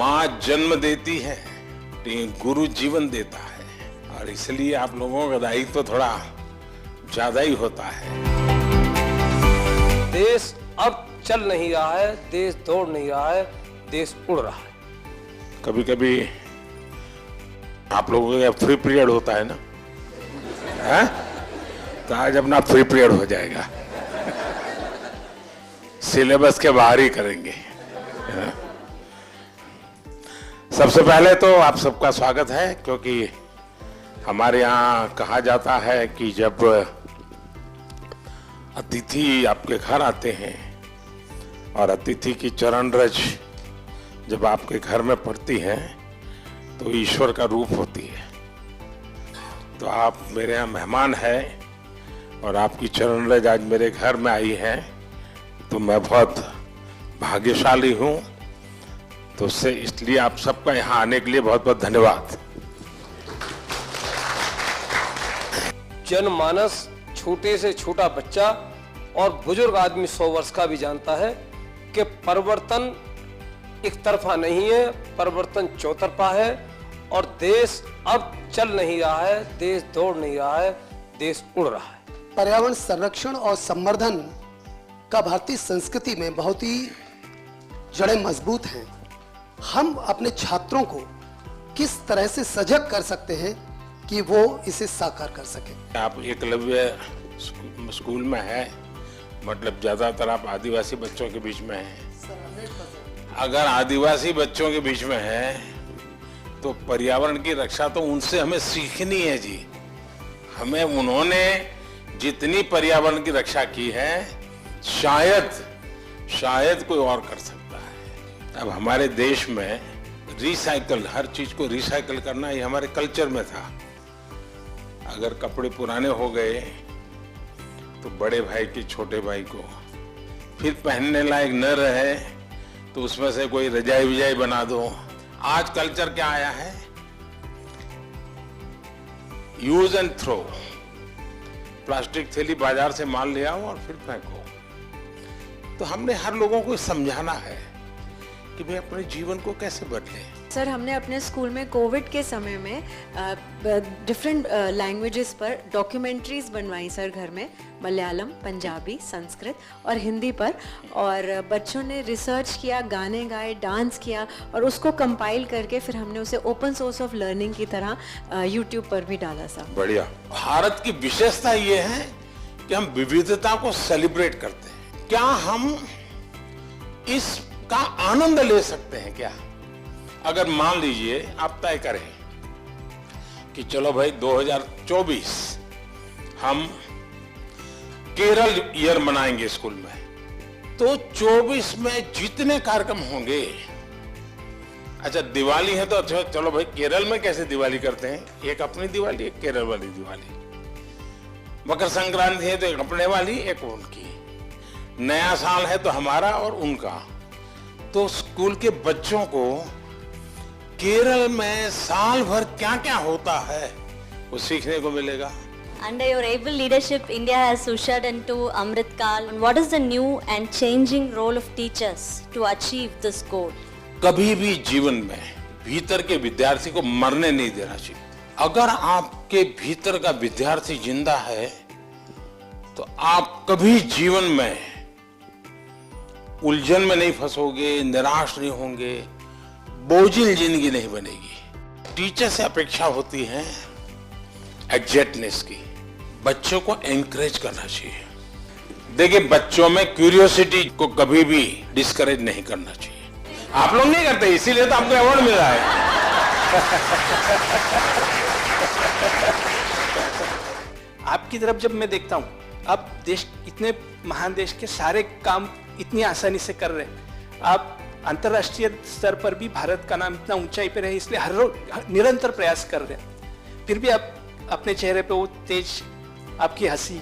माँ जन्म देती है, लेकिन गुरु जीवन देता है, और इसलिए आप लोगों का दायित्व तो थोड़ा ज्यादा ही होता है। देश अब चल नहीं रहा है, देश दौड़ नहीं रहा है, देश उड़ रहा है। कभी कभी आप लोगों का फ्री पीरियड होता है ना, है? तो आज अपना फ्री पीरियड हो जाएगा, सिलेबस के बाहर ही करेंगे। सबसे पहले तो आप सबका स्वागत है, क्योंकि हमारे यहाँ कहा जाता है कि जब अतिथि आपके घर आते हैं और अतिथि की चरण रज जब आपके घर में पड़ती है तो ईश्वर का रूप होती है। तो आप मेरे यहाँ मेहमान हैं और आपकी चरण रज आज मेरे घर में आई है, तो मैं बहुत भाग्यशाली हूँ। तो उससे इसलिए आप सबका यहाँ आने के लिए बहुत बहुत धन्यवाद। जनमानस, छोटे से छोटा बच्चा और बुजुर्ग आदमी 100 वर्ष का भी जानता है कि परिवर्तन एक तरफा नहीं है, परिवर्तन चौतरफा है, और देश अब चल नहीं रहा है, देश दौड़ नहीं रहा है, देश उड़ रहा है। पर्यावरण संरक्षण और संवर्धन का भारतीय संस्कृति में बहुत ही जड़ें मजबूत हैं। हम अपने छात्रों को किस तरह से सजग कर सकते हैं कि वो इसे साकार कर सके? आप एकलव्य स्कूल में है, मतलब ज्यादातर आप आदिवासी बच्चों के बीच में हैं। अगर आदिवासी बच्चों के बीच में है तो पर्यावरण की रक्षा तो उनसे हमें सीखनी है जी। हमें उन्होंने जितनी पर्यावरण की रक्षा की है शायद कोई और कर सकता है। अब हमारे देश में रिसाइकल, हर चीज को रिसाइकल करना ये हमारे कल्चर में था। अगर कपड़े पुराने हो गए तो बड़े भाई के छोटे भाई को फिर पहनने लायक न रहे तो उसमें से कोई रजाई विजाई बना दो। आज कल्चर क्या आया है? Use and throw. प्लास्टिक थैली बाजार से माल ले आओ और फिर फेंको। तो हमने हर लोगों को समझाना है कि भाई अपने जीवन को कैसे बदलें। सर, हमने अपने स्कूल में कोविड के समय में डिफरेंट लैंग्वेजेस पर डॉक्यूमेंट्रीज बनवाई सर घर में, मलयालम, पंजाबी, संस्कृत और हिंदी पर, और बच्चों ने रिसर्च किया, गाने गाए, डांस किया, और उसको कंपाइल करके फिर हमने उसे ओपन सोर्स ऑफ लर्निंग की तरह यूट्यूब पर भी डाला सर। बढ़िया। भारत की विशेषता ये है कि हम विविधता को सेलिब्रेट करते हैं। क्या हम इसका आनंद ले सकते हैं क्या? अगर मान लीजिए आप तय करें कि चलो भाई 2024 हम केरल ईयर मनाएंगे स्कूल में, तो 24 में जितने कार्यक्रम होंगे, अच्छा दिवाली है तो अच्छा चलो भाई केरल में कैसे दिवाली करते हैं, एक अपनी दिवाली, एक केरल वाली दिवाली। मकर संक्रांति है तो एक अपने वाली, एक उनकी। नया साल है तो हमारा और उनका। तो स्कूल के बच्चों को केरल में साल भर क्या क्या होता है वो सीखने को मिलेगा। Under your able leadership, India has ushered into Amrit Kal. What is the new and changing role of teachers to achieve this goal? कभी भी जीवन में भीतर के विद्यार्थी को मरने नहीं देना चाहिए। अगर आपके भीतर का विद्यार्थी जिंदा है तो आप कभी जीवन में उलझन में नहीं फंसोगे, निराश नहीं होंगे, बोझिल जिंदगी नहीं बनेगी। टीचर से अपेक्षा होती है एग्जैक्टनेस की। बच्चों को एनकरेज करना चाहिए। देखिए, बच्चों में क्यूरियोसिटी को कभी भी डिस्करेज नहीं करना चाहिए। आप लोग नहीं करते, इसीलिए तो आपको अवार्ड मिला है। आपकी तरफ जब मैं देखता हूँ, आप देश, इतने महान देश के सारे काम इतनी आसानी से कर रहे हैं। आप अंतर्राष्ट्रीय स्तर पर भी भारत का नाम इतना ऊंचाई पे रहे, इसलिए हर रोज निरंतर प्रयास कर रहे हैं। फिर भी आप अपने चेहरे पे वो तेज, आपकी हंसी,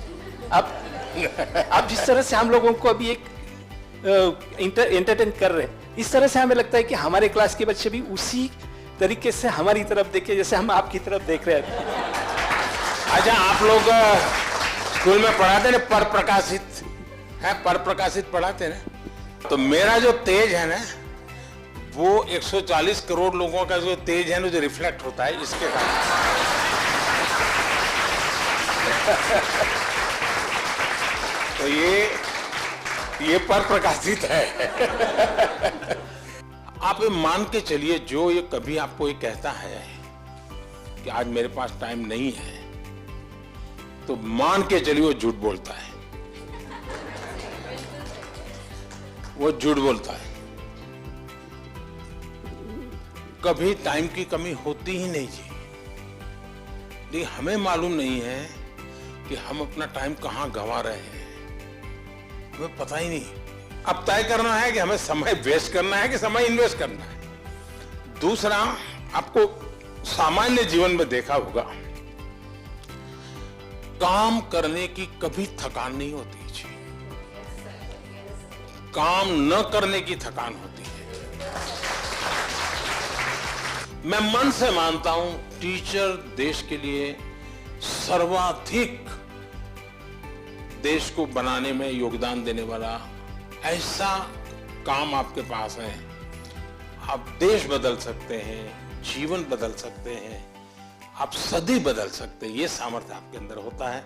आप जिस तरह से हम लोगों को अभी एक एंटरटेन कर रहे हैं, इस तरह से हमें लगता है कि हमारे क्लास के बच्चे भी उसी तरीके से हमारी तरफ देखे जैसे हम आपकी तरफ देख रहे हैं। अच्छा, आप लोग स्कूल में पढ़ाते ना पर प्रकाशित पढ़ाते ना, तो मेरा जो तेज है ना वो 140 करोड़ लोगों का जो तेज है ना, जो रिफ्लेक्ट होता है इसके कारण। तो ये पर प्रकाशित है। आप ये मान के चलिए, जो ये कभी आपको ये कहता है कि आज मेरे पास टाइम नहीं है, तो मान के चलिए वो झूठ बोलता है। वो झूठ बोलता है। कभी टाइम की कमी होती ही नहीं जी। लेकिन हमें मालूम नहीं है कि हम अपना टाइम कहां गंवा रहे हैं, हमें पता ही नहीं। अब तय करना है कि हमें समय वेस्ट करना है कि समय इन्वेस्ट करना है। दूसरा, आपको सामान्य जीवन में देखा होगा, काम करने की कभी थकान नहीं होती जी, काम न करने की थकान होती है। मैं मन से मानता हूं टीचर देश के लिए सर्वाधिक देश को बनाने में योगदान देने वाला ऐसा काम आपके पास है। आप देश बदल सकते हैं, जीवन बदल सकते हैं, आप सदी बदल सकते हैं। ये सामर्थ्य आपके अंदर होता है।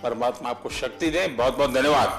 परमात्मा आपको शक्ति दे। बहुत बहुत धन्यवाद।